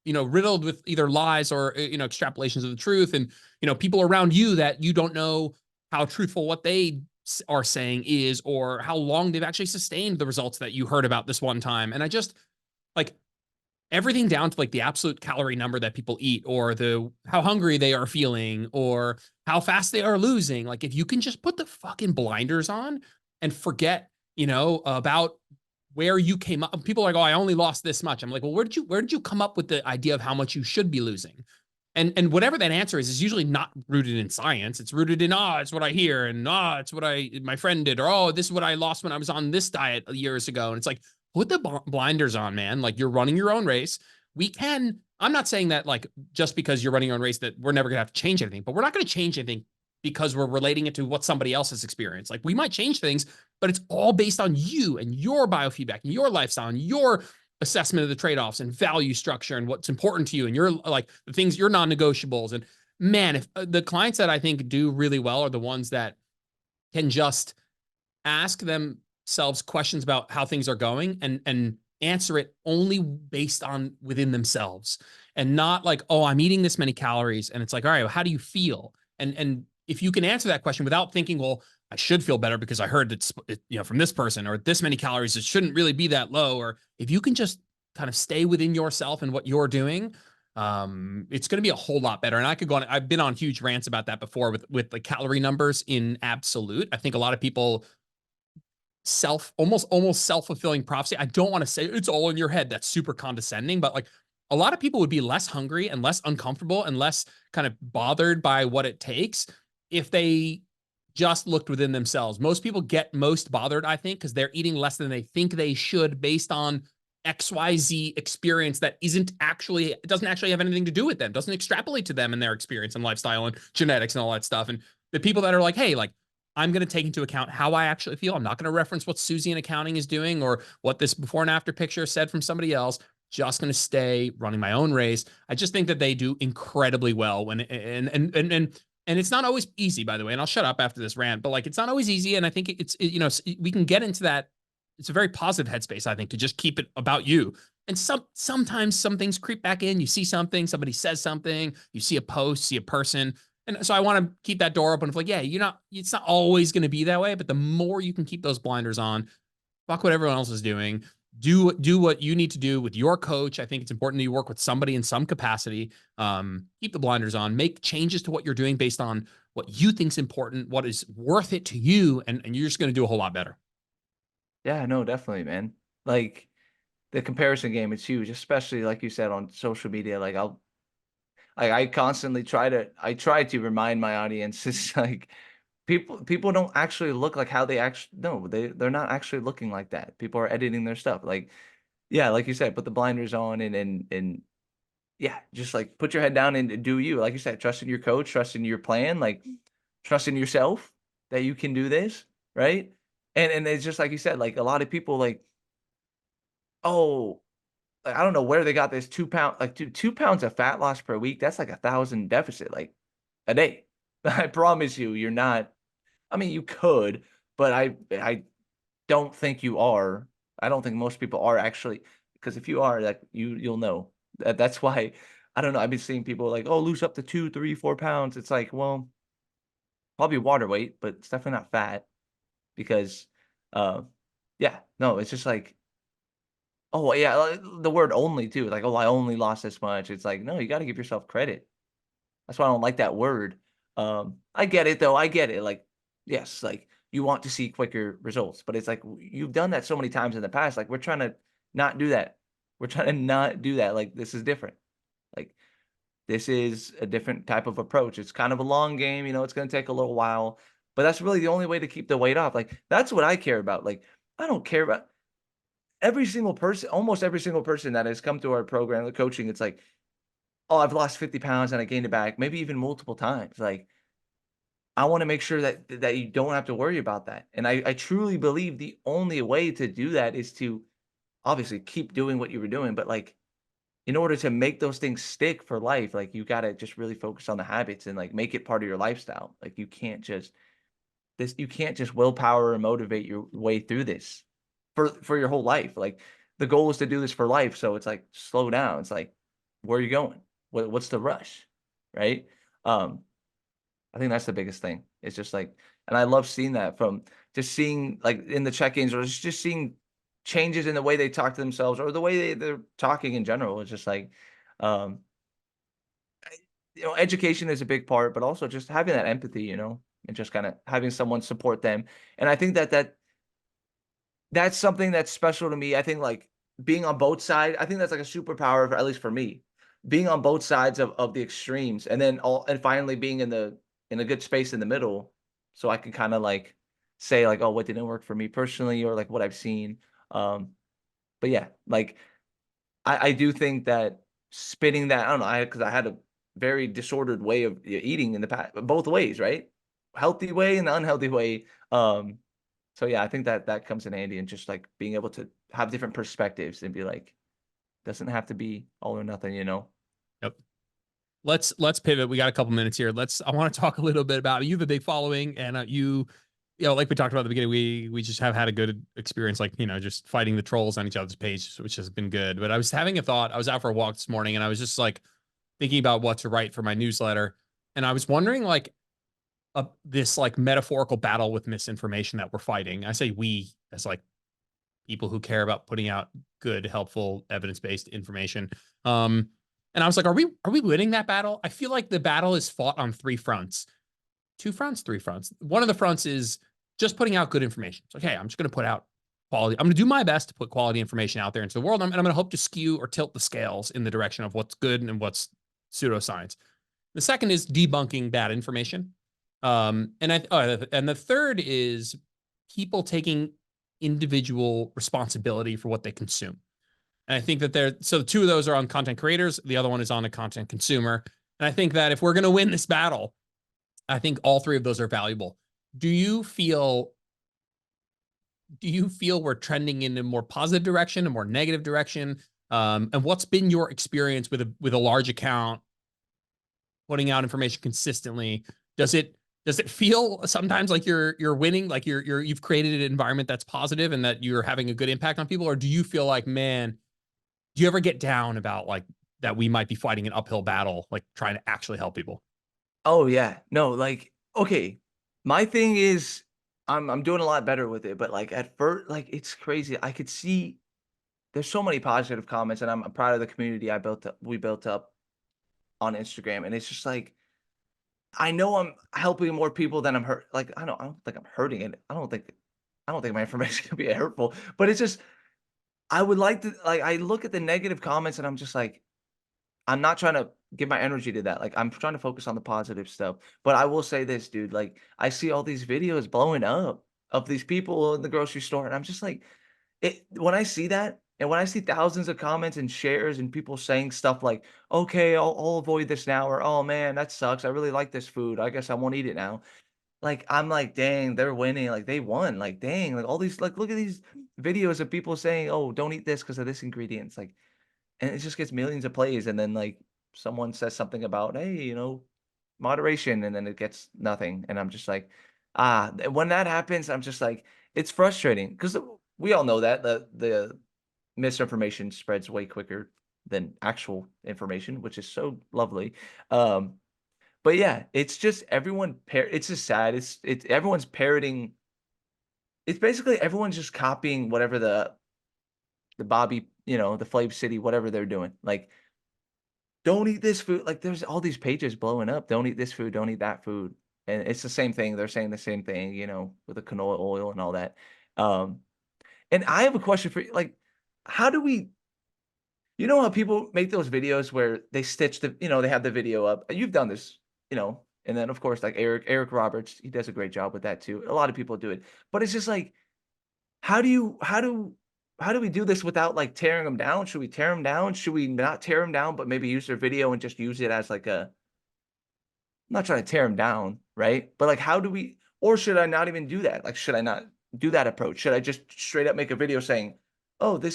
riddled with either lies or, extrapolations of the truth. And, people around you that you don't know how truthful what they are saying is or how long they've actually sustained the results that you heard about this one time. And I just like everything down to like the absolute calorie number that people eat or the how hungry they are feeling or how fast they are losing. Like if you can just put the fucking blinders on and forget, about where you came up. People are like, oh, I only lost this much. I'm like, well, where did you come up with the idea of how much you should be losing? And whatever that answer is usually not rooted in science. It's rooted in, it's what I hear, and it's what my friend did, or this is what I lost when I was on this diet years ago. And it's like, put the blinders on, man. Like you're running your own race. I'm not saying that like just because you're running your own race that we're never gonna have to change anything, but we're not gonna change anything because we're relating it to what somebody else has experienced. Like we might change things, but it's all based on you and your biofeedback and your lifestyle and your assessment of the trade-offs and value structure and what's important to you and your like the things your non-negotiables. And man, if the clients that I think do really well are the ones that can just ask themselves questions about how things are going and answer it only based on within themselves and not like, oh, I'm eating this many calories. And it's like, all right, well, how do you feel? And if you can answer that question without thinking, well, I should feel better because I heard that, from this person or this many calories, it shouldn't really be that low. Or if you can just kind of stay within yourself and what you're doing, it's going to be a whole lot better. And I could go on, I've been on huge rants about that before with the calorie numbers in absolute. I think a lot of people almost self-fulfilling prophecy. I don't want to say it's all in your head. That's super condescending, but like a lot of people would be less hungry and less uncomfortable and less kind of bothered by what it takes if they just looked within themselves. Most people get most bothered, I think, because they're eating less than they think they should based on XYZ experience that doesn't actually have anything to do with them, doesn't extrapolate to them and their experience and lifestyle and genetics and all that stuff. And the people that are like, hey, like, I'm going to take into account how I actually feel. I'm not going to reference what Susie in accounting is doing or what this before and after picture said from somebody else. Just going to stay running my own race. I just think that they do incredibly well when and it's not always easy, by the way. And I'll shut up after this rant, but like it's not always easy. And I think we can get into that. It's a very positive headspace, I think, to just keep it about you. And sometimes some things creep back in. You see something, somebody says something, you see a post, see a person. And so I want to keep that door open of like, yeah, it's not always going to be that way, but the more you can keep those blinders on, fuck what everyone else is doing. Do what you need to do with your coach. I think it's important that you work with somebody in some capacity. Keep the blinders on, make changes to what you're doing based on what you think's important, what is worth it to you. And you're just going to do a whole lot better. Yeah, no, definitely, man. Like the comparison game is huge, especially like you said on social media. Like I constantly try to remind my audience it's like people don't actually look like how they actually no, they're not actually looking like that. People are editing their stuff. Like, yeah, like you said, put the blinders on and yeah, just like put your head down and do you. Like you said, trust in your coach, trust in your plan, like trust in yourself that you can do this, right? And it's just like you said, like a lot of people like, oh, like, I don't know where they got this 2 pound, like, dude, 2 pounds of fat loss per week. That's like 1,000 deficit, like a day. I promise you, you're not. I mean, you could, but I don't think you are. I don't think most people are actually, because if you are, that you'll know. That's why I don't know. I've been seeing people like, oh, lose up to 2, 3, 4 pounds. It's like, well, probably water weight, but it's definitely not fat because, uh, yeah, no, it's just like oh, yeah, the word only too, like, "Oh, I only lost this much." It's like, no, you gotta give yourself credit. That's why I don't like that word. I get it though, I get it, like, yes, like, you want to see quicker results, but it's like, you've done that so many times in the past, like, we're trying to not do that. We're trying to not do that, like, this is different. Like, this is a different type of approach. It's kind of a long game, it's gonna take a little while, but that's really the only way to keep the weight off, like, that's what I care about, like, I don't care about every single person, almost every single person that has come through our program, the coaching, it's like, "Oh, I've lost 50 pounds and I gained it back," maybe even multiple times. Like, I wanna make sure that you don't have to worry about that. And I truly believe the only way to do that is to obviously keep doing what you were doing, but, like, in order to make those things stick for life, like, you gotta just really focus on the habits and, like, make it part of your lifestyle. Like, you can't just willpower and motivate your way through this for your whole life. Like the goal is to do this for life. So it's like slow down. It's like, where are you going? What's the rush? Right. Um, I think that's the biggest thing. It's just like, and I love seeing that from just seeing like in the check-ins or just seeing changes in the way they talk to themselves or the way they're talking in general. It's just like, um, education is a big part, but also just having that empathy, and just kind of having someone support them. And I think that's something that's special to me. I think like being on both sides, I think that's like a superpower, at least for me, being on both sides of the extremes, and then and finally being in a good space in the middle, so I can kind of like say like, oh, what didn't work for me personally, or like what I've seen. Um, but yeah, like I do think that spinning that I don't know, because I had a very disordered way of eating in the past, both ways, right? Healthy way and the unhealthy way. So yeah, I think that comes in handy and just like being able to have different perspectives and be like, doesn't have to be all or nothing. Yep. Let's pivot. We got a couple minutes here. I want to talk a little bit about you have a big following and like we talked about at the beginning, we just have had a good experience, like, just fighting the trolls on each other's page, which has been good. But I was having a thought. I was out for a walk this morning and I was just like thinking about what to write for my newsletter. And I was wondering like this like metaphorical battle with misinformation that we're fighting. I say we as like people who care about putting out good, helpful, evidence-based information. And I was like, are we winning that battle? I feel like the battle is fought on three fronts. Two fronts, three fronts. One of the fronts is just putting out good information. It's like, hey, I'm just going to put out quality. I'm going to do my best to put quality information out there into the world. And I'm going to hope to skew or tilt the scales in the direction of what's good and what's pseudoscience. The second is debunking bad information. And the third is people taking individual responsibility for what they consume. And I think that so two of those are on content creators. The other one is on a content consumer. And I think that if we're going to win this battle, I think all three of those are valuable. Do you feel we're trending in a more positive direction, a more negative direction? And what's been your experience with a large account putting out information consistently? Does it feel sometimes like you're winning, like you've created an environment that's positive and that you're having a good impact on people? Or do you feel like, man, do you ever get down about like that we might be fighting an uphill battle, like trying to actually help people? Oh yeah. No, like, okay. My thing is I'm doing a lot better with it, but like at first, like it's crazy. I could see there's so many positive comments, and I'm proud of the community we built up on Instagram. And it's just like I know I'm helping more people than I'm hurt. Like I don't think I'm hurting it. I don't think my information can be hurtful. But it's just I would like to like I look at the negative comments and I'm just like, I'm not trying to give my energy to that. Like, I'm trying to focus on the positive stuff. But I will say this, dude, like, I see all these videos blowing up of these people in the grocery store, and I'm just like, when I see that, and when I see thousands of comments and shares and people saying stuff like, okay, I'll avoid this now, or oh man, that sucks. I really like this food. I guess I won't eat it now. Like, I'm like, dang, they're winning. Like, they won. Like, dang, like all these, like, look at these videos of people saying, oh, don't eat this because of this ingredient. It's like, and it just gets millions of plays, and then, like, someone says something about, "Hey, moderation," and then it gets nothing, and I'm just like, when that happens, I'm just like it's frustrating because we all know that the misinformation spreads way quicker than actual information, which is so lovely. Um, but yeah, it's just it's just sad. It's everyone's parroting. It's basically everyone's just copying whatever the Bobby, the Flav City, whatever they're doing. Like, don't eat this food. Like, there's all these pages blowing up. Don't eat this food. Don't eat that food. And it's the same thing. They're saying the same thing, with the canola oil and all that. Um, and I have a question for you. Like, how do we, how people make those videos where they stitch they have the video up. You've done this, and then of course, like Eric Roberts, he does a great job with that too. A lot of people do it, but it's just like, how do you how do we do this without, like, tearing them down? Should we tear them down? Should we not tear them down, but maybe use their video and just use it as, like, I'm not trying to tear them down, right? But, like, how do we or should I not even do that? Like, should I not do that approach? Should I just straight up make a video saying, "Oh, this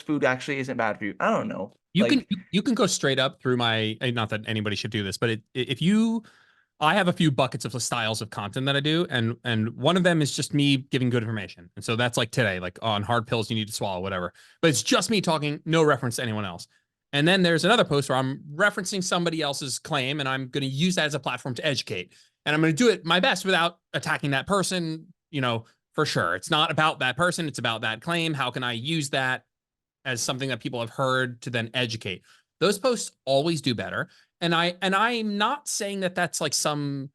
food actually isn't bad for you." I don't know. You can Like, you can go straight up through my, not that anybody should do this, but if you, I have a few buckets of styles of content that I do, and one of them is just me giving good information. And so that's like today, like on hard pills you need to swallow, whatever. But it's just me talking, no reference to anyone else. And then there's another post where I'm referencing somebody else's claim, and I'm going to use that as a platform to educate. And I'm going to do it my best without attacking that person, for sure. It's not about that person, it's about that claim. How can I use that as something that people have heard to then educate? Those posts always do better. And I'm not saying that that's like some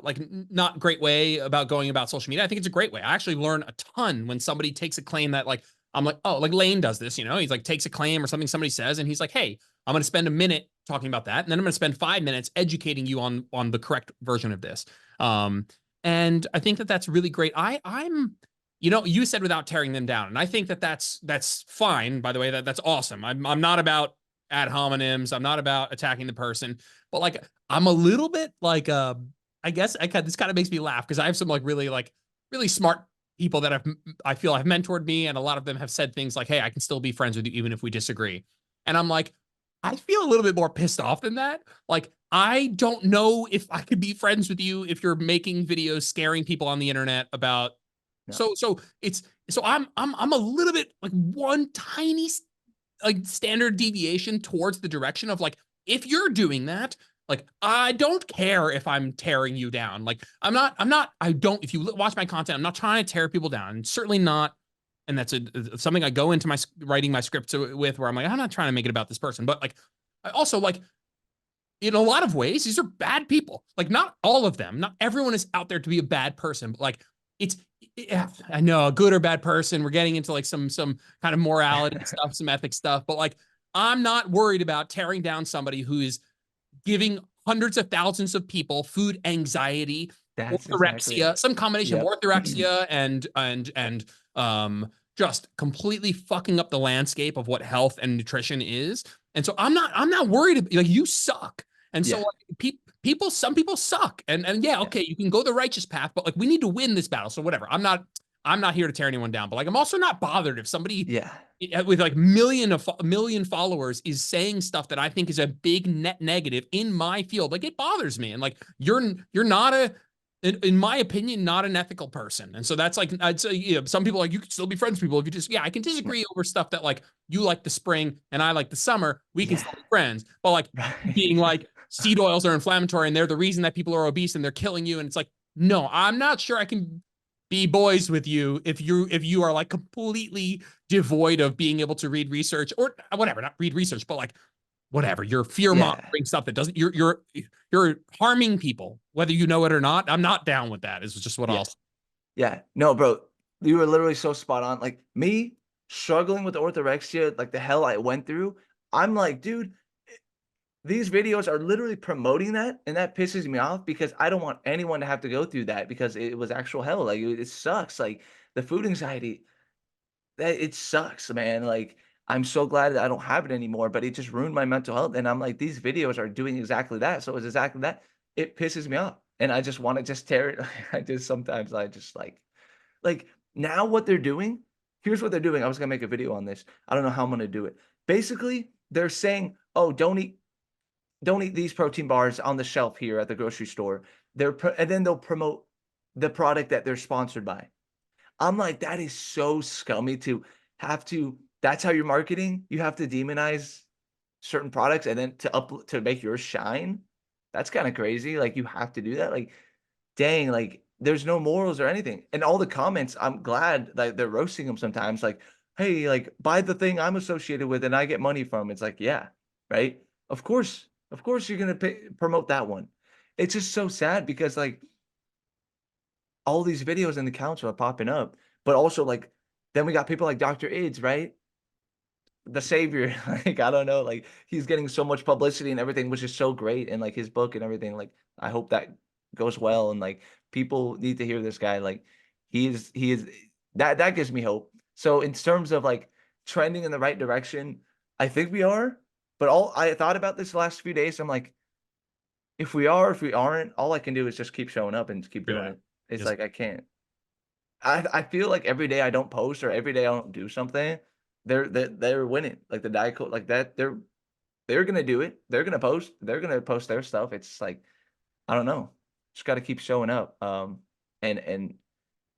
like not great way about going about social media. I think it's a great way. I actually learn a ton when somebody takes a claim that, like, I'm like, oh, like Lane does this, he's like takes a claim or something somebody says, and he's like, hey, I'm going to spend a minute talking about that, and then I'm going to spend 5 minutes educating you on the correct version of this. And I think that that's really great. I'm you said without tearing them down, and I think that that's fine. By the way, that's awesome. I'm not about ad hominems. I'm not about attacking the person, but like I'm a little bit like I guess this kind of makes me laugh because I have some like really smart people that I feel have mentored me, and a lot of them have said things like, "Hey, I can still be friends with you even if we disagree." And I'm like, I feel a little bit more pissed off than that. Like, I don't know if I could be friends with you if you're making videos scaring people on the internet about. no. So I'm a little bit like one tiny like standard deviation towards the direction of like, if you're doing that, like, I don't care if I'm tearing you down. Like, I don't, if you watch my content, I'm not trying to tear people down, and certainly not. And that's something I go into my writing my scripts with, where I'm like, I'm not trying to make it about this person, but like, I also like, in a lot of ways, these are bad people. Like, not all of them, not everyone is out there to be a bad person, but like, it's, yeah, I know, a good or bad person. We're getting into like some kind of morality stuff, some ethics stuff, but like, I'm not worried about tearing down somebody who is giving hundreds of thousands of people food anxiety, That's exactly it. orthorexia, some combination of Yep. orthorexia and just completely fucking up the landscape of what health and nutrition is. And so I'm not worried about, like, you suck. And so Yeah. like, people, some people suck. And yeah, Yeah. okay, you can go the righteous path, but like, we need to win this battle. So whatever. I'm not here to tear anyone down, but like, I'm also not bothered if somebody Yeah. with like a million followers is saying stuff that I think is a big net negative in my field. Like, it bothers me. And like, you're not in my opinion, not an ethical person. And so that's like, I'd say, some people like, you can still be friends with people if you just, yeah, I can Yeah. disagree over stuff that like, you like the spring and I like the summer. We can Yeah. still be friends. But like, being Right. like, seed oils are inflammatory and they're the reason that people are obese and they're killing you. And it's like, no, I'm not sure I can be boys with you if you are like completely devoid of being able to read research or whatever, not read research, but like, whatever, you're fear Yeah. mongering stuff that doesn't, you're harming people, whether you know it or not. I'm not down with that. Is just what Yeah. I'll. Yeah. No, bro, you were literally so spot on. Like me struggling with orthorexia, like the hell I went through. I'm like, dude, these videos are literally promoting that, and that pisses me off because I don't want anyone to have to go through that because it was actual hell. Like it sucks. Like the food anxiety, that it sucks, man. Like I'm so glad that I don't have it anymore, but it just ruined my mental health. And I'm like, these videos are doing exactly that. So it's exactly that. It pisses me off. And I just want to just tear it. I just sometimes I just like now what they're doing, here's what they're doing. I was gonna make a video on this. I don't know how I'm gonna do it. Basically, they're saying, oh, don't eat these protein bars on the shelf here at the grocery store. And then they'll promote the product that they're sponsored by. I'm like, that is so scummy to have to. That's how you're marketing. You have to demonize certain products and then to make yours shine. That's kind of crazy. Like you have to do that. Like, dang, like there's no morals or anything. And all the comments, I'm glad like they're roasting them sometimes. Like, hey, like buy the thing I'm associated with and I get money from. It's like, yeah, right. Of course, you're gonna promote that one. It's just so sad because like all these videos in the accounts are popping up, but also like then we got people like Dr. Ids, right? The savior. Like I don't know, like he's getting so much publicity and everything, which is so great, and like his book and everything. Like I hope that goes well, and like people need to hear this guy. Like he is that gives me hope. So in terms of like trending in the right direction, I think we are. But all I thought about this last few days, I'm like, if we are, if we aren't, all I can do is just keep showing up and keep doing Yeah. it. It's Just like I can't. I feel like every day I don't post or every day I don't do something, they're winning. Like the Diet Coke, like that, they're gonna do it. They're gonna post. They're gonna post their stuff. It's like I don't know. Just got to keep showing up. And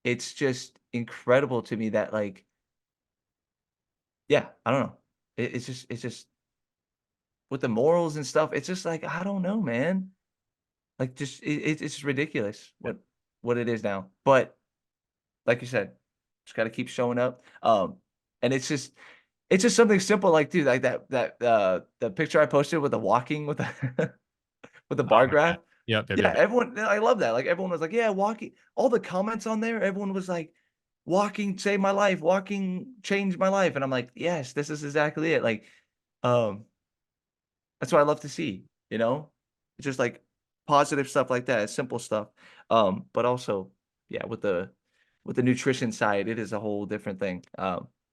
it's just incredible to me that like yeah, I don't know. It's just with the morals and stuff. It's just like I don't know, man. Like just it's ridiculous yeah. what it is now. But like you said, just gotta keep showing up. And it's just something simple like, dude, like the picture I posted with the walking with the with the bar Oh, yeah. graph. Yep, yep, Yeah, yep, yep. everyone I love that. Like everyone was like, yeah, walking. All the comments on there, everyone was like, walking saved my life, walking changed my life. And I'm like, yes, this is exactly it. Like, um, that's what I love to see, you know? It's just like positive stuff like that, simple stuff. But also, yeah, with the nutrition side, it is a whole different thing.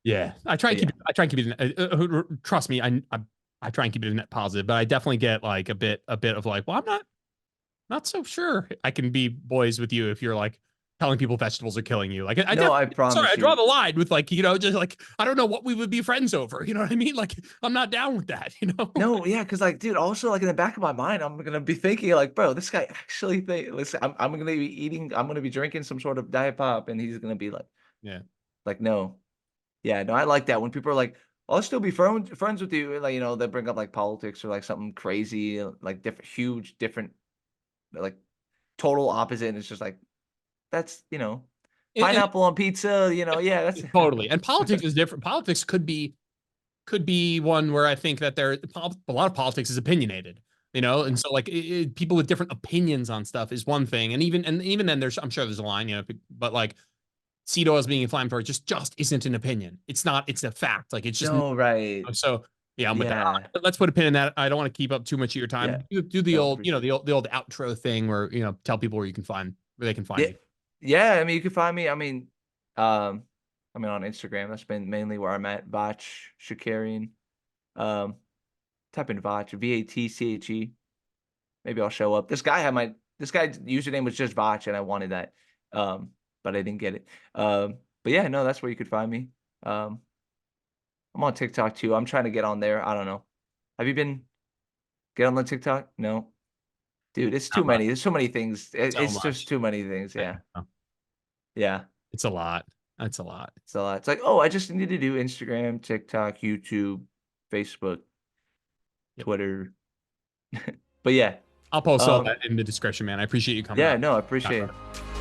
Yeah, I try and But keep yeah. it. I try and keep it. Trust me, I try and keep it a net positive, but I definitely get like a bit of like, well, I'm not so sure I can be boys with you if you're like telling people vegetables are killing you. Like, I No, I definitely, sorry, I promise draw you. the line with like, just like, I don't know what we would be friends over. You know what I mean? Like, I'm not down with that. No, yeah, because like, dude, also like in the back of my mind, I'm gonna be thinking like, bro, this guy actually think listen, I'm gonna be eating, I'm gonna be drinking some sort of diet pop, and he's gonna be Yeah. like, no. Yeah, no, I like that when people are like, I'll still be friends with you. Like, they bring up like politics or like something crazy, like different, huge, different, like total opposite. And it's just like, that's, And pineapple on pizza, yeah, that's totally. And politics is different. Politics could be one where I think that a lot of politics is opinionated. you know? And so like people with different opinions on stuff is one thing. And even then I'm sure there's a line, you know, but like seed oils being inflammatory just isn't an opinion. It's not, it's a fact. Like it's just No, right. so yeah, I'm with that. Yeah. Let's put a pin in that. I don't want to keep up too much of your Yeah. time. Do the No, old, for you know, sure. the old outro thing where, you know, tell people where they can find Yeah. you. Yeah, I mean, you can find me, um, on Instagram. That's been mainly where I'm at, Vatche Shakarian. Um, type in Vatche, Vatche. Maybe I'll show up. This guy's username was just Vatche, and I wanted that, but I didn't get it. But yeah, no, that's where you could find me. Um, I'm on TikTok too. I'm trying to get on there. I don't know. Have you been get on the TikTok? No, dude, it's too Not much. many. There's so many things. So It's just much. too many things. I Yeah, know. yeah. It's a lot. That's a lot. So it's like, oh, I just need to do Instagram, TikTok, YouTube, Facebook, Yep. Twitter. But yeah, I'll post all um, that in the description, man. I appreciate you coming yeah. on. No, I Chat appreciate about it. it.